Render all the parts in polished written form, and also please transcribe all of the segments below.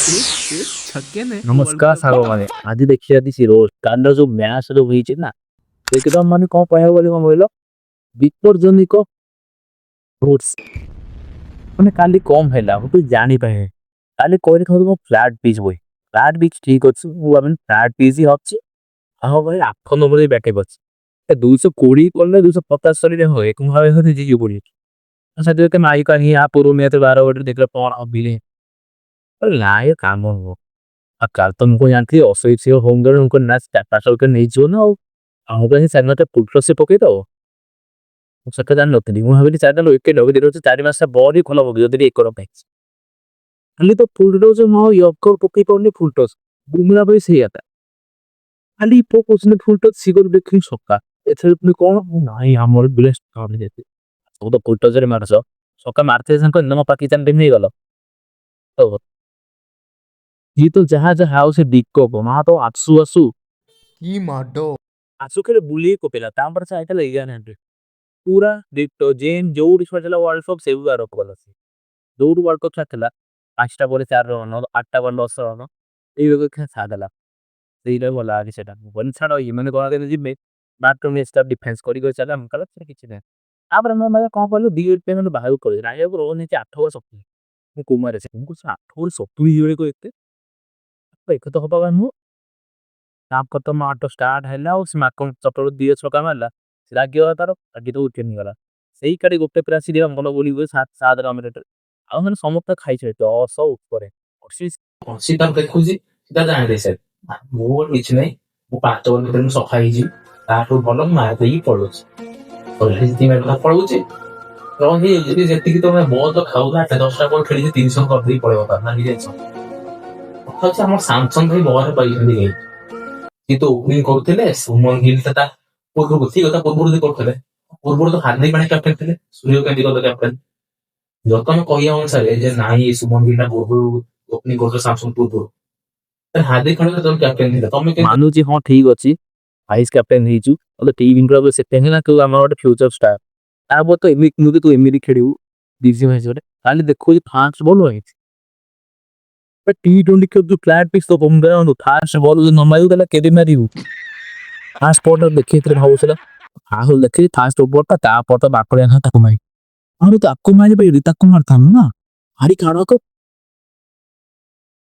छक्के ने नमस्कार साଙ୍ଗମାନେ ଆଜି ଦେଖିବା ଦିସି ରୋଜ କାଲିର ଯୋଉ ମ୍ୟାଚ ଯୋଉ ହେଇଛି ନା ଏକଦମ ମାନେ କଣ କହିବାକୁ ଗଲେ କଣ କହିଲ ବିପର୍ଯ୍ୟନିକ ରୋଡ୍ସ ମାନେ କାଲି କମ ହେଲା ମୁଁ ତୁ ଜାଣିପାରେ କାଲି କହିଲେ ଖାଲି କଣ ଫ୍ଲାଟ ପିଚ୍ ବଇ ଫ୍ଲାଟ ପିଚ୍ ଠିକ ଅଛି ମୁଁ ଭାବିନି ଫ୍ଲାଟ ପିଚ୍ ହିଁ ଅଛି ଆଉ ଭାଇ 8 ନମ୍ବରରେ ବ୍ୟାକଅପ୍ ଅଛି 220 କଲେ 250 ହୁଏ ମୁଁ ଭାବେ ଯିଏ ପଡିବ ସେଠି ଏତେ ମାଇକା ହିଁ ଆ ପୂର୍ବ ମ୍ୟାଚ 12 ଦେଖିଲେ କଣ ଅଭିଲେ ନା ଏ କାମ ନୁହଁ ଆଉ କାଲି ତ ମୁଁ ଜାଣିଥିଲି ଅସହିଷ୍ୟ ହୋମ ଗ୍ରାଉଣ୍ଡ ଉनको ନା 4-5 ୱିକେଟ୍ ନେଇଯିବ ନା ଆଉ ପାଇଁ ଚାରିମାସଟା ଫୁଲ ସେ ପକେଇଦବ ମୁଁ ସେଟା ଜାଣିନଥିଲି ମୁଁ ଭାବିଲି 4 ୱିକେଟ୍ ହବ ଦିନ 4 ମାସ ବଲ ହିଁ ଭଲ ପକେଇ ଯଦି 1 ରନ୍ ଖାଲି ତ ଫୁଲ ଟସ୍ ୟର୍କର ପକେଇ ପାରୁନି ଫୁଲ ଟସ୍ ବୁମରା ପାଇଁ ସେଇଆ ଖାଲି ପକଉଛନ୍ତି ଫୁଲ ଟଚ୍ ସିଗର ଦେଖି ସକା ଏଥର ପୁଣି କଣ ନାଇଁ ଆମର ବେଷ୍ଟ କାମ ଯେତେ ସବୁ ତ ଫୁଲ ଟଚରେ ମାରଛ ସକା ମାରତେ ସାଙ୍କ ନମ ପାକିସ୍ତାନ ଟିମ୍ ହେଇଗଲ ये तो जहाँ जहाँ आओ से दिक्को को वहां तो आसू आसू की माडो आसू के बुली को पेला ताम पर से आइता लग गया ना पूरा डिक्टो जेन जो रिश्वा चला वर्ल्ड कप से भी आरोप कला से दो वर्ल्ड कप छातला 5टा बॉल 4 रन 8टा बॉल 10 रन এই ভাবে খেলা ছাড়ালা সেইটা বলা আগে সেটা বল ছাড়ো এই মানে কোন দিন জিবে বাথরুম এ স্টাফ ডিফেন্স করি করে চালা আমকালা সেটা কিছু না তারপরে আমরা মানে কম করলো ডিউট পেমেন্ট বাহার করে রায় পুরো নিচে 8 বছর ମୁଁ କୁମାର ସେ ମୁଁ 8 ବେଳେ କହିତେ ଏକ ତ ହବା ମୁଁ ତାପରେ ତ ମାଠ ଷ୍ଟାର୍ଟ ହେଲା ଆଉ ସେ ମାକନ ଚପଳ ଦିଏ ଛକା ମାରଲା ସେ ରାଗିବ ତାର ରାଗି ତ ଉଠେନି ଗଲା ସେଇ କାടി ଗୋଟେ ପ୍ରାସ ଦିଆ ମନ ବୋଲି 7 ରନ୍ ରେଟ୍ ଆଉ ମାନେ ସମସ୍ତେ ଖାଇছে 10 ଉପରେ ଅଛି ତାକୁ ଦେଖୁଛି ସେଟା ଜାଣିದೆ ସେ ମୋର କିଛି ନାହିଁ ମୁଁ 5 ବଲ୍ ଭିତରେ ମୁଁ ସଫା ହେଇଛି ତାଠୁ ଭଲ ମାର ଦେଇକି ପଳଉଛି ପଳଉଛି ରହି ଯଦି ଯେତିକି ତମେ ବଲ୍ ତ ଖାଉନା 10ଟା ବଲ୍ ଖେଳିଛି 300 କରିଦେଇ ପଳେଇବ ତାର ନା ନିଜେ କଥା ହଉଛି ଆମର ସାମସଙ୍ଗ ଭାଇ ବଲ୍ ପାଇଛନ୍ତି ଗାଇ କିନ୍ତୁ ଓପନିଂ କରୁଥିଲେ ସୁମନ ଗିଲ୍ ତା ପୂର୍ବରୁ ଠିକ କଥା ପୂର୍ବରୁ କରୁଥିଲେ ପୂର୍ବରୁ ତ ହାର୍ଦ୍ଦିକ ପାଣ୍ଡ୍ୟା କ୍ୟାପ୍ଟେନ ଥିଲେ ସୂର୍ଯ୍ୟକାନ୍ତି ଗତ କ୍ୟାପ୍ଟେନ ଯତନ କହିବା ଅନୁସାରେ ଯେ ନାଇଁ ସୁମନ ଗିଲ୍ ଟା ପୂର୍ବରୁ ଓପନିଂ କରୁଥିଲେ ସାମସଙ୍ଗ ପୂର୍ବରୁ ହାର୍ଦ୍ଦିକ ପାଣ୍ଡ୍ୟା ତମ କ୍ୟାପ୍ଟେନ ଥିଲା ତମେ ମାନୁଛି ହଁ ଠିକ ଅଛି ଭାଇସ୍ କ୍ୟାପ୍ଟେନ ହେଇଛୁ ହେଲେ ଟିମ୍ ଇଣ୍ଡିଆ ସେତେ ହେଲା କି ଆମର ଗୋଟେ ଫ୍ୟୁଚର ଷ୍ଟାର ତାପରେ ତ ଏମିତି ନୁହେଁ ତୁ ଏମିତି ଖେଳିବୁ ଦିଜି ମ୍ୟାଚ୍ ଗୋଟେ ଖାଲି ଦେଖୁଛି ଫାଷ୍ଟ ବଲ୍ ହେଇଛି T20 के जो फ्लैट पिच तो बम गया तो फास्ट बॉल जो नमायु देला केदी मारिबु फास्ट बॉल देखि थे भावसला हाल देखि फास्ट ओवर ता पट बाकड़िया ना ताको मारी और ताको मारी पे ताको मारता ना हारी खाड़ा को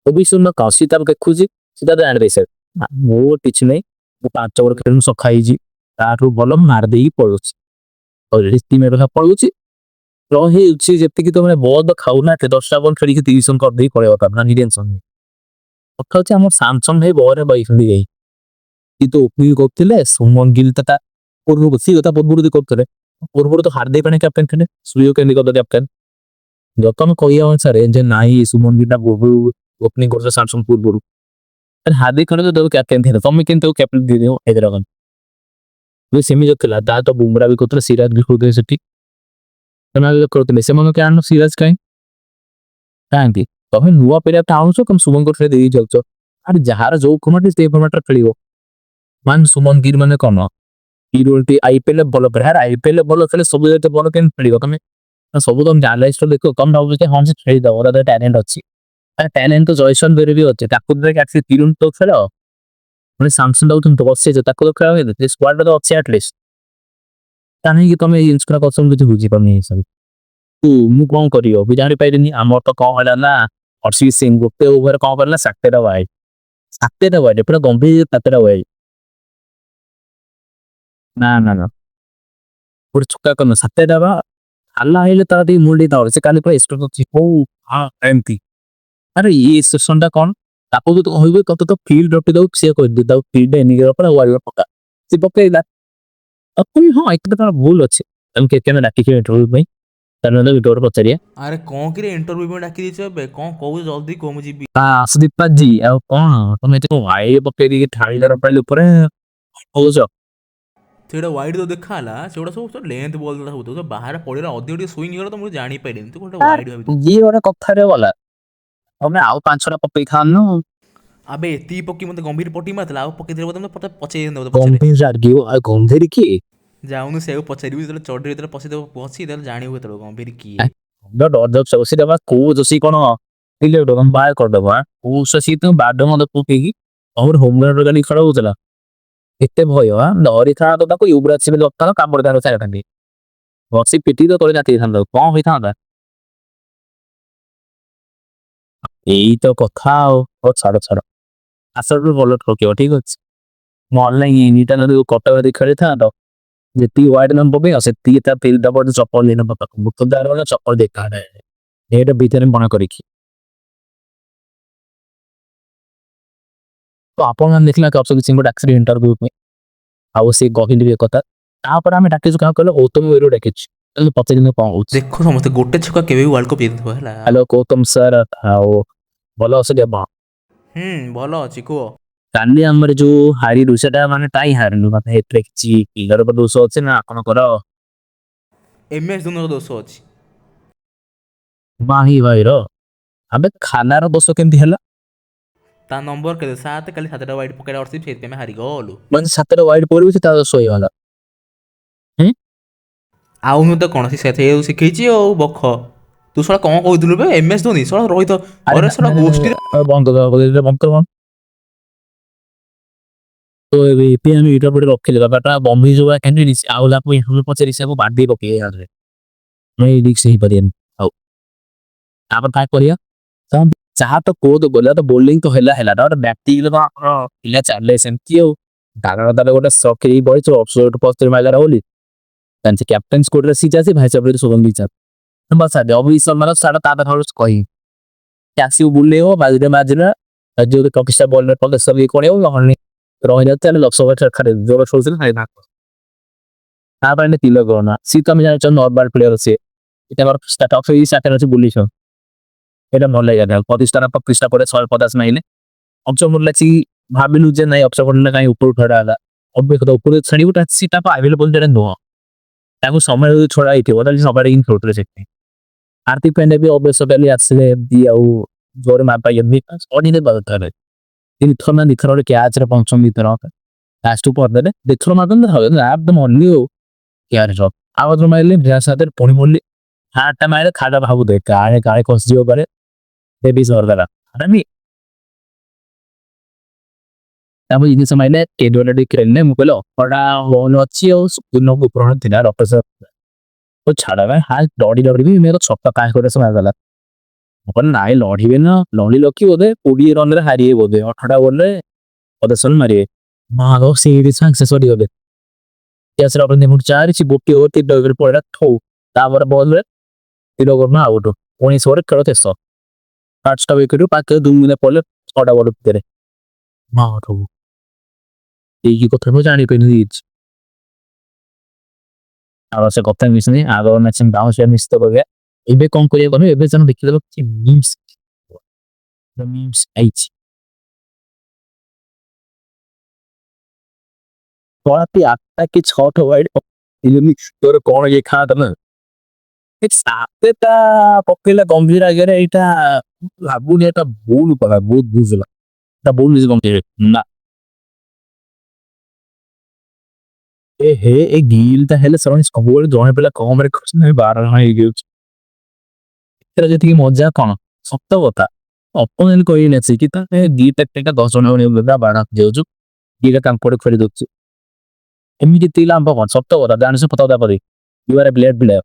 अभी सुन कासी तब देखुजी सीधा जान दे सर मो किछ नै मो 5 ओवर खेल सखाई जी तारु बॉल मार देई पड़ुछ और रिस्ती में रहा पड़ुछ रही उछि जेतिकी तो माने बॉल तो खाउ ना 10टा बॉल खेली 30 रन कर देई पड़ेबो ता ना टेंशन କଥା ହଉଛି ଆମର ସାମସଙ୍ଗ ଭାଇ ବହରେ ପାଇଛନ୍ତି ଯାଇ କିନ୍ତୁ ଓପନିଂ କରୁଥିଲେ ସୁମନ ଗିଲ୍ ତା ପୂର୍ବରୁ ସିଏ ତା ପୂର୍ବରୁ କରୁଥିଲେ ପୂର୍ବରୁ ତ ହାର୍ଦ୍ଦିକ ପାଣ୍ଡ୍ୟା କ୍ୟାପ୍ଟେନ ଥିଲେ ସୂର୍ଯ୍ୟକାନ୍ତି ଗତ କ୍ୟାପ୍ଟେନ ଯତନ କହିବା ଅନୁସାରେ ଯେ ନାଇଁ ସୁମନ ଗିଲ୍ ଟା ପୂର୍ବରୁ ଓପନିଂ କରୁଥିଲେ ସାମସଙ୍ଗ ପୂର୍ବରୁ ହାର୍ଦ୍ଦିକ ପାଣ୍ଡ୍ୟା ତ କ୍ୟାପ୍ଟେନ ଥିଲେ ତମେ କିନ୍ତୁ କ୍ୟାପ୍ଟେନ ଦେଇଦେବ ହାଇଦ୍ରାବାଦ ସେମିତି ଥିଲା ତା ତ ବୁମରା ବି କରୁଥିଲେ ସିରାଜ ବି କରୁଥିଲେ ସେଠି ସେମାନେ କରୁଥିଲେ ସେମାନେ କାରଣ ସିରାଜ କାହିଁକି ତମେ ନୂଆ ପ୍ଲେୟାର ଆଣୁଛ ତମେ ସୁମନ ଗିଲ୍ ଦେଇ ଯାଉଛ ଆରେ ଯାହାର ଯୋଉ ଫର୍ମାଟ ସେ ଫର୍ମାଟରେ ଖେଳିବ ମାନେ ସୁମନ ଗିଲ୍ ମାନେ କଣ T20 ଆଇପିଏଲ ଭଲ ପ୍ଲେୟାର ଆଇପିଏଲ ଭଲ ଖେଳେ ସବୁ ଯେତେ ଭଲ କେମିତି ଖେଳିବ ତମେ ସବୁ ତମେ ଆନାଲାଇଜ ଦେଖ ତମେ ଭାବୁଛ ଯେ ହଁ ସେ ଖେଳିଦବ ଓର ଟ୍ୟାଲେଣ୍ଟ ଅଛି ଟ୍ୟାଲେଣ୍ଟ ତ ଜୟସନ୍ ବେରେ ବି ଅଛି ତାକୁ ଦେଖି ଆସି T20 ତ ଖେଳ ମାନେ ସାମସଙ୍ଗ ଆଉ ତୁମ ବସେଇଛ ତାକୁ ତ ଖେଳ ସେ ସ୍କ୍ୱାଡରେ ତ ଅଛି ଆଟଲିଷ୍ଟ କାହିଁକି ତମେ ଇନ୍ସକ୍ରା କସମ କିଛି ବୁଝିପାରୁନି ସବୁ ମୁଁ କଣ କରିବ ବି ଜାଣିପାରିନି ଆମର ତ କଣ ହେଲା ନା हर्षित सिंह गोटे ओवर कौन करला 7टा वाइड पूरा गंभीर 7टा वाइड ना ना ना पूरा छक्का करना 7टा बा हल्ला आइले तारा दी मुंडी दाव से काली पूरा स्ट्रोक अछि ओ हां एमपी अरे ये सेशन टा कौन ताको तो होइबे कत तो फील्ड रखि दउ से कर दे दउ फील्ड एनी के पूरा वाइड पक्का से पकेला अपन हां एक तो भूल अछि हम के केना डाकी के इंटरव्यू में तने विटर पचारिया अरे कौन कि इंटरव्यू में डाकी दीछ बे कौन कहू जल्दी को मु जीबी सुदीप जी ଆଉ କଣ ତମେ ଏତେ ଭାଇ ପକେଇ ଦେଇକି ଠାଳିଦାର ପାଇଲେ ଉପରେ କହୁଛ ସେଟା वाइड तो देखाला सेटा सब लेंथ बॉल दा होतो तो बाहर पड़ेला अधिक टी स्विंग गला तो मु जानि पाइलिन तू कोटा वाइड भाबी ये ଗୋଟେ କଥାରେ ଗଲା ତମେ ଆଉ 5ଟା ପକେଇ ଖାଆନୁ अबे ती पक्की मते गंभीर पट्टी मारतला आ पक्की देबो तमे पटे पचे देबो गंभीर रागियो आ गंभीर की जाउनु सेउ पचारिबि जेतले चढ़ी जेतले पसे देबो पसी देले जानिबो तेलो गंभीर की ଡର ଜବ ସବୁ ସେଟା ବା କୋଉ ଯୋଶୀ କଣ ଇଲେକ୍ଟ୍ରୋ ତମେ ବାହାର କରିଦବ ସିଏ ତମେ ବାଦ ମଦ ପକେଇକି ତମର ହୋମଗାର୍ଡ ଗାଡ଼ି ଖରାପ ହଉଥିଲା ଏତେ ଭୟ ଧରିଥାନ୍ତା ତାକୁ ୟୁବରାଜ ସିଂହ ଦତ୍ତାର କାମରେ ତାର ଛାଡ଼ିଥାନ୍ତି ବସି ପିଟି ତ ତଳେ ଜାତି ଦେଇଥାନ୍ତା କଣ ହେଇଥାନ୍ତା ଏଇ ତ କଥା ଆଉ ହଉ ଛାଡ ଆସରୁ ଭଲ ଠକିବ ଠିକ ଅଛି ମୁଁ ଅନଲାଇନ ଏଇଟା ଯଦି କଟକ ଯଦି ଖେଳିଥାନ୍ତା ଯେତିକି ୱାଇଡ ନମ୍ବର ପକେଇବ ସେତିକି ତା ଫିଲ୍ଡ ପଟେ ଚପଲ ନେଇ ନବା ପାଖକୁ ମୁଁ ତ ଦାର ଚପଲ ଦେଖା ଏଇଟା ଭିତରେ ମନେ କରିକି ତ ଆପଣମାନେ ଦେଖିଲା କି ଅଶୋକ ସିଂହକୁ ଡାକିଥିଲେ ଇଣ୍ଟରଭ୍ୟୁ ପାଇଁ ଆଉ ସେ କହିଲେ ଏ କଥା ତାପରେ ଆମେ ଡାକିଛୁ କାହାକୁ କହିଲେ ଗୌତମ ୱେରୁ ଡାକିଛୁ ତାହେଲେ ପଚାରିଲେ କଣ ହଉଛି ଦେଖ ସମସ୍ତେ ଗୋଟେ ଛକା କେବେ ବି ୱାର୍ଲଡ କପ୍ ଜିତିଥିବ ହେଲା। ହ୍ୟାଲୋ ଗୌତମ ସାର୍ ଆଉ ଭଲ ଅଛନ୍ତି ଆପଣ ଭଲ ଅଛି କୁହ। କାଲି ଆମର ଯୋଉ ହାରିଲୁ ସେଟା ମାନେ କାଇଁ ହାରିଲୁ ମାନେ ଏଥିରେ କିଛି ପିଲର ଦୋଷ ଅଛି ନା ଆପଣଙ୍କର MS ଧୋନିର ଦୋଷ ଅଛି। ମାହି ଭାଇର ଆମେ ଖାନାର ଦୋଷ କେମିତି ହେଲା ତା ନମ୍ବର କେତେ 7 କାଲି 7ଟା ୱାଇଡ୍ ପକେଇଲା ଅର୍ସି ସେଇଥିପାଇଁ ଆମେ ହାରିଗଲୁ। ମାନେ 7ଟା ୱାଇଡ ପରେ ବି ସେ ତା ଦୋଷ ହେଇଗଲା ଆଉ ନୁହେଁ ତ କ'ଣ ସେ ସେଇଆକୁ ଶିଖେଇଛି ଆଉ ବଖ ତୁ ଶଳା କ'ଣ କହୁଥିଲୁ ବେ MS ଧୋନି ଶଳା ରୋହିତ ଆରେ ଅରେ ଶଳା ଗୋଷ୍ଠୀରେ ବନ୍ଦ ତ ଏବେ ଆମେ ଏଇଟା ପଟେ ରଖିଦେବା ବାଟା ବମ୍ବି ଯୋଉ କ୍ୟାଣ୍ଡିଡେଟ୍ ଆଉ ଲାକୁ ଆମେ ପଚାରି ସବୁ ବାଡି ପକେଇ ଆରେ ମୁଁ ଏଇ ରିକ୍ସ ହେଇପାରିବନି ଆଉ ତାପରେ କାଇଁ କରିବା ଯାହା ତ କୋଦ ଗଲା ତ ବୋଲିଂ ତ ହେଲା ଗୋଟେ ବ୍ୟାଟିଂ ତ ଆମର ପିଲା ଚାଲେ ସେମିତି ଆଉ କାରଣ ତାର ଗୋଟେ ସକ୍ ହେଇ ପଡ଼ିଛି ଅଫସୋଟ ପସ୍ତରେ ମାଇଲା ବୋଲି त्यांचे कॅप्टन स्कोर सीजाचे भाईच्या आपल्याला सोबंगीचा बस आधी ऑब्वियस मला साडा ताता थोडंच कही ଆସିବୁ ବୁଲେଇବ ବାଜିରେ ବାଜିଲା ଯଦି କକିସା ବଲରେ କଲେ ସବୁ ଇଏ କରିବ ନହେଲେ ରହିଲା ତାହେଲେ ଲକ୍ଷ ଖାଲି ଜୋର ଶୋଉଥିଲେ ଖାଲି ନାକ ତାପରେ ତିଲ କରନା ସିଏ ତ ଆମେ ଜାଣିଛ ନର୍ମାଲ ପ୍ଲେୟର ସିଏ এটা আমার স্টার্ট অফ এই স্টার্টার আছে বলিস এটা ଭଲ ଲାଗିଲା ପ୍ରତିଷ୍ଠା ପରେ 150 ମାଇଲେ ଅପସନ୍ ଲାଗି ଭାବିଲୁ ଯେ ନାଇଁ ଅପସନ୍ କାଇଁ ଉପରୁ ଛଡା ହେଲା ଅବଶ୍ୟ ଉପରୁ ଛାଡିବୁ ସେଟା ଆଭେଲେବଲ ଯେଟା ନୁହଁ ତାଙ୍କୁ ସମୟ ଛଡା ହେଇଥିବ ତାହେଲେ ସବାରେ ହିଁ ଖେଳୁଥିଲେ ସେଠି ହାର୍ଦ୍ଦିକ ପାଣ୍ଡ୍ୟା ବି ଅବଶ୍ୟ କାଲି ଆସିଲେ ଏମିତି ଆଉ ଜୋରେ ମାପା ଏମିତି ଅଡ଼ିଲେ ବାଧୁଥାଏ ତିନିଥର ନା ଦିଥର ଗୋଟେ କ୍ୟାଚରେ ପଞ୍ଚମ ଦିଥର ଲାଷ୍ଟ ପଦେଲେ ଦିଥର ମାରନ୍ତି হবে ଆପ ତ ମରଲି ଆଉ କ୍ୟାଚ ଆଉ ଥର ମାରିଲେ ଯାହା ସାଥିରେ ପୁଣି ମରଲି ହାର୍ଟଟା ମାରିଲେ ଖାଟା ଭାବୁ ଦେ କାଳେ କାଳେ ଖସିଯିବ ପାରେ ସେ ବି ସରକାର ଆରାମି ତାପରେ ଜିନିଷ ମାରିଲେ କେଡୁଆଟା ଟିକେ ଖେଳିଲେ ମୁଁ କହିଲେ ଅପରଟା ବଲ ଅଛି ଆଉ ଦିନକୁ ଉପରଣ ଥିଲା ରପସ तो छाड़ा भाई हाल लड़ी भी मेरे छक्का काहे करे से मारला अपन नाइ लड़ीबे ना लड़ी लकी बोधे 20 रन रे हारिए बोधे 18टा बॉल रे पदेशन मारिए मारो सीरीज सक्सेस होडी होबे यासर अपन नेमु चार छि गोटी ओवर 3 डगर पडा ठौ तापर बॉल रे 3 ओवर ना आउट 19 ओवर खेल तेस 5टा विकेट पाके 2 मिनिट पले 6टा बॉल भिତରେ मारो एई କଥା ମୁଁ ଜାଣି ପାରିନି ଆଉ ସେ କଥା ମିଶନି ଆଗ ମ୍ୟାଚ୍ ବାଉନ୍ସ ମିସ୍ ତ କରିବା ଏବେ କଣ କରିବା କହିବେ ଏବେ ଜଣ ଦେଖିଦେବ କି ମିମ୍ସ ଆଇଛି ପଳାତି 8ଟା କି 6ଟା ୱାଇଡ ତୋର କଣ ଇଏ ଖାତା ନା ସାତେଟା ପକେଇଲା ଗମ୍ଭୀର ଆଗରେ ଏଇଟା ଲାଗୁନି ଏଟା ଭୁଲ କଲା ବହୁତ ବୁଝିଲା ଏଟା ଭୁଲ ନିଜେ ଗମ୍ଭୀର ନା ଏ ହେ ଏ ଗିଲଟା ହେଲେ ସେମାନେ ସବୁବେଳେ ଜଣେ ପିଲା କମରେ ଖୁସି 12 ହେଇଯାଉଛି ଏଥିରେ ଯେତିକି ମଜା କଣ ସତ କଥା ଅପୋନେଣ୍ଟ କହିଲେ ଅଛି କି ତା ଦିଟା 10 ଜଣ ବାଡ଼ା ଦେଉଛୁ ଦିଟା କାମ୍ପଡେ ଖେଳି ଦଉଛୁ ଏମିତି ତିଲା ଆମ୍ବ କଣ ସତ କଥା ଜାଣିଛ ପତା ପରେ you are a blade player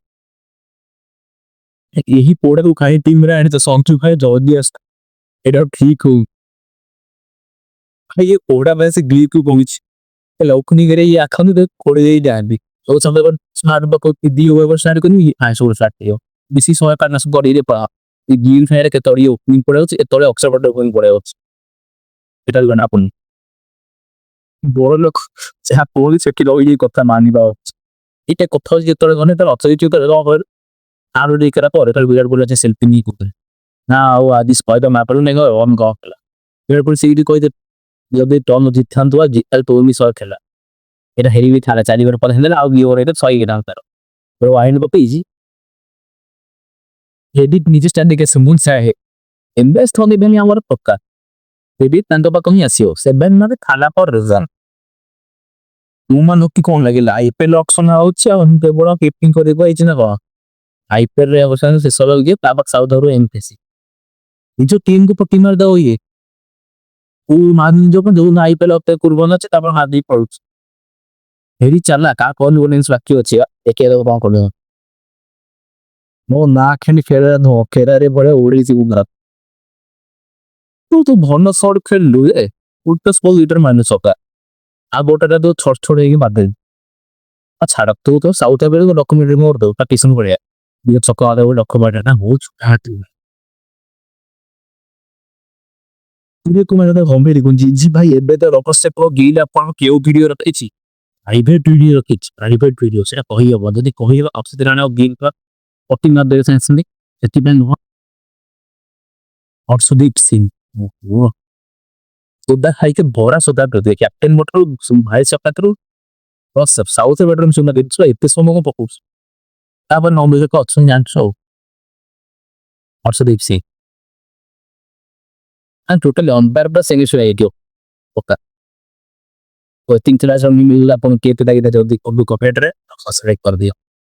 ଏହି ପୋଡାକୁ ଖାଇ ଟିମରେ ଆଣିଛ ସଞ୍ଚୁ ଖାଇ ଜଲ୍ଦି ଆସ ଏଇଟା ଠିକ ହଉ ଭାଇ ଏ ପୋଡା ପାଇଁ ସେ ଗ୍ଲିକୁ ପହୁଛି ହେଲା ଓପନିଂ ରେ ଇଏ ଆଖନ୍ତି କୋଡେ ଦେଇ ଯାଆନ୍ତି ସବୁ ସମୟ ସ୍ମାର୍ଟ ବକ ଦି ଓଭର ସ୍ଟାର୍ଟ କରିବି ହାଇ ସବୁ ଷ୍ଟାର୍ଟ ହେଇବ ବେଶୀ ସମୟ ପାର ନାସ ବଡିରେ ପା ଏ ଗିଲ୍ ଫାୟରେ କେତେବେଳେ ଓପନିଂ ପଡାଉଛି ଏତେବେଳେ ଅକ୍ସର ପଟେ ଓପନିଂ ପଡାଉଛି এটা ଜଣା ପଡୁନି ବଡ ଲୋକ ଯାହା କୁହନ୍ତି ସେଠି ରହିକି କଥା ମାନିବା ଅଛି ଏଇଟା କଥା ହଉଛି ଯେତେବେଳେ ଗଲେ ତାର ଅଥରିଟି ଆରୁ ଟିକେ ପରେ ତାର ବିରାଟ କୋହଲି ଅଛି ସେଲ୍ଫି ନେଇ କହୁଥିଲେ ନା ଆଉ ଆଜି ସ୍ପାଇଡର ମାପଲୁ ନେଇ ରନ୍ କହ ହେଲା ବିରାଟ କୋହଲି ସେଇଠି କହିଦେ ଯଦି ଟର୍ନ ଜିତଥାନ୍ତୁ ଆଜି ତାହେଲେ ତୋ ବି 100 ଖେଲା এটা হেরি ବି ଥାଲା 4 ଓଭର ପରେ ହେଲେ ଆଉ ଦି ଓଭର ଏଇଟା 100 ହେଇଗଲା ତାର ୱାଇଣ୍ଡ ପକେଇଛି ଏଡିଟ ନିଜେ ଷ୍ଟାଣ୍ଡିଂ କେ ସୁମୁନ ସାହେ ଇନଭେଷ୍ଟ ହୋନି ବେନି ଆମର ପକ୍କା ଏଡିଟ ତାଙ୍କ ପାଖ ହିଁ ଆସିବ 7 ମାନେ ଥାଲା ଫର ରିଜନ ତୁମାନଙ୍କୁ କଣ ଲାଗିଲା ଆଇପିଏଲ ଅକ୍ସନ ହଉଛି ଆଉ କେବଳ କିପିଂ କରିବାକୁ ହେଇଛି ନା କଣ ଆଇପିଏଲ ରେ ଅବଶ୍ୟ ଶେଷ ବେଳକୁ ଯିଏ ତାପରେ ସାଉଥ ରୁ ଏମପିସି ନିଜ ଟିମକୁ ପଟି ମାରିଦବ ଇଏ କୋଉ ମାନ ଯୋଉ ଯୋଉ ଆଇପିଏଲ ଅପେକ୍ଷା ପୂର୍ବନ ଅଛି ତାପରେ ମାରି ଦେଇ ପଳୁଛି ହେରି ଚାଲା କାହା କନଫିଡେନ୍ସ ବାକି ଅଛି ଦେଖିବା କଣ କରିବ ମୋ ନା ଖେଳି ଫେରା ନୁହଁ ଫେରାରେ ଭଳିଆ ଓଡିଛି ଗୁଣ୍ଡା ତୁ ଭଲ ସଟ୍ ଖେଳିଲୁ ଏ ଉଲ୍ଟା ସ୍ପଲ୍ ଲିଟର ମାଇନସ ସକା ଆଉ ଗୋଟାଟା ତୁ ଛଟ ଛଟ ହେଇକି ମାରିଦେବି ଆଉ ଛାଡ ତୁ ତ ସାଉଥ ଆଫ୍ରିକା ଡକ୍ୟୁମେଣ୍ଟାରୀ ମୋର ଦଉ ତା ଟିସନ ଭଳିଆ ଦିଏ ଛକ ଆଦେ ଗୋଟେ ଡକ୍ୟୁମେଣ୍ଟାରୀ ନା ବହୁତ ଗମ୍ଭୀର ଜି ଭାଇ ଏବେ ତ ରକସ୍ୟ ଗିଲ୍ ଆପଣ କେଉଁ ଭିଡିଓ ରଖିଛି ପ୍ରାଇଭେଟ ଭିଡିଓ ରଖିଛି ପ୍ରାଇଭେଟ ଭିଡିଓ ସେଟା କହିହବ ଯଦି କହିବ ଅକ୍ଷିତ ରାଣା ଆଉ ଗିଲ୍ ପଟି ମାରିଦେବେ ସାଙ୍ଗେ ସାଙ୍ଗେ ସେଥିପାଇଁ ନୁହଁ ହର୍ଷଦୀପ ସିଂ ସୋଦା ଖାଇକି ଭରା ସୋଦା କରିଦିଏ କ୍ୟାପ୍ଟେନ ମୋଟରୁ ଭାଇ ସକାତରୁ ସାଉଥ ବେଟର ସୁନା ଜିନିଷ ଏତେ ସମୟ କଣ ପକଉଛି ତାପରେ ନମ୍ବର ଅଛନ୍ତି ଜାଣିଛୁ ଆଉ ହର୍ଷଦୀପ ସିଂ ଟୋଟାଲି ଅମ୍ପାୟାର ପୁରା ସେଙ୍ଗେଶ୍ୱର ହେଇଥିବ ପକ୍କା ତିନି ଚାରି ମିଳିଲା ଆପଣ କେତେ ଯଦି କପେଟରେ କରିଦିଅ